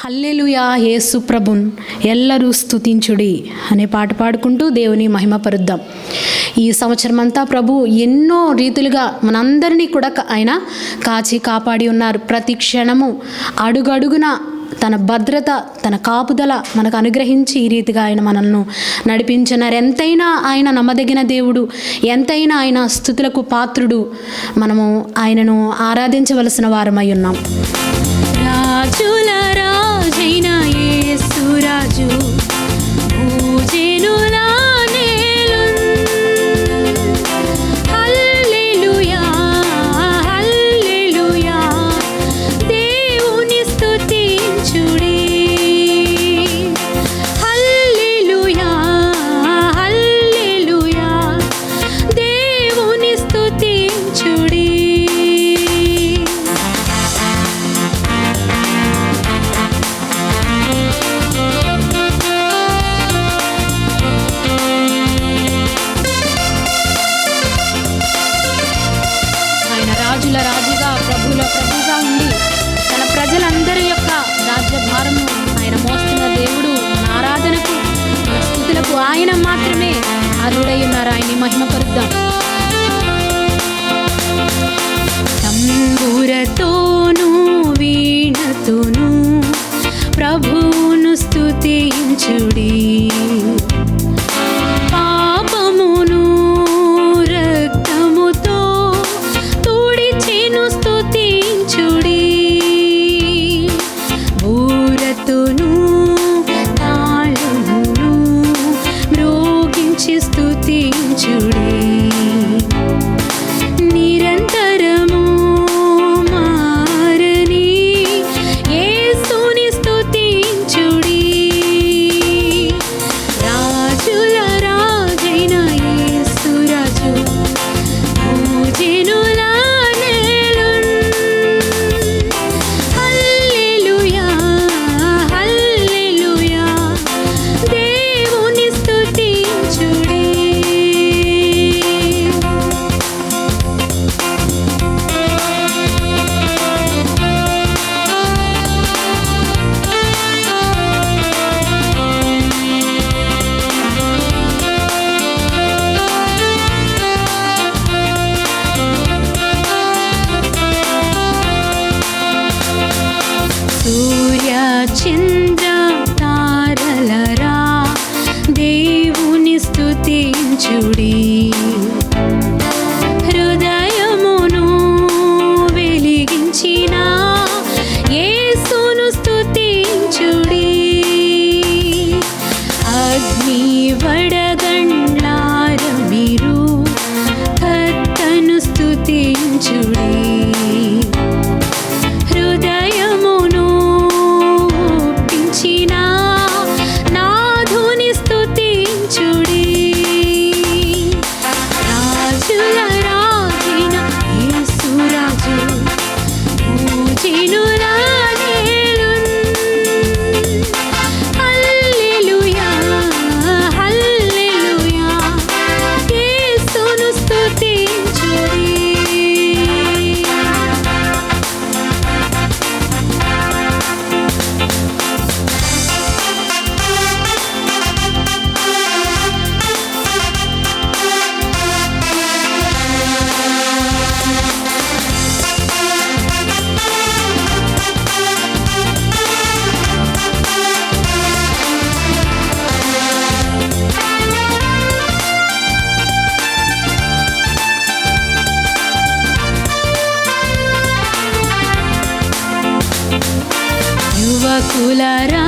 హల్లెలూయా యేసు ప్రభున్ ఎల్లరూ స్తుతించుడి అనే పాట పాడుకుంటూ దేవుని మహిమపరుద్దాం. ఈ సంవత్సరం అంతా ప్రభు ఎన్నో రీతులుగా మనందరినీ కూడా ఆయన కాచి కాపాడి ఉన్నారు. ప్రతి క్షణము అడుగడుగున తన భద్రత, తన కాపుదల మనకు అనుగ్రహించి ఈ రీతిగా ఆయన మనల్ని నడిపించున్నారు. ఎంతైనా ఆయన నమ్మదగిన దేవుడు, ఎంతైనా ఆయన స్తుతులకు పాత్రుడు. మనము ఆయనను ఆరాధించవలసిన వారమై ఉన్నాం. రాజుల రాజైన యేసు రాజు భూజనుల నేలున్. హల్లెలూయా హల్లెలూయా దేవుని స్తుతించుడి. హల్లెలూయా హల్లెలూయా దేవుని స్తుతించుడి. రాజుల రాజుగా, ప్రభుల ప్రభుగా ఉండి తన ప్రజలందరి యొక్క రాజ్యభారము ఆయన మోస్తున్న దేవుడు. మన ఆరాధనకు, మన స్తుతులకు ఆయన మాత్రమే అర్హుడై ఉన్నారు. ఆయన్ని మహిమపరుద్దాం. తంబురతోను వీణతోను ప్రభువును స్తుతించుడి. పాపమును రక్తముతో తుడిచెను స్తుతించుడి. బూరతోను తాళమును మ్రోగించి స్తుతించుడి. నిరంతరము మారని యేసుని స్తుతించుడి. రాజుల రాజైన యేసు రాజు భూజనుల నేలున్. హల్లెలూయా హల్లెలూయా దేవుని స్తుతించుడి. సూర్య చంద్ర తారలరా దేవుని స్తుతించుడి. హృదయమును వెలిగించిన యేసును స్తుతించుడి. అగ్ని వడగండ్లార మీరు కర్తను స్తుతించుడి. హృదయమును ఒప్పించిన నాథుని స్తుతించుడి. రాజుల రాజైన యేసు రాజు భూజనుల నేలున్. హల్లెలూయా హల్లెలూయా యేసును స్తుతించుడి. యువకులరా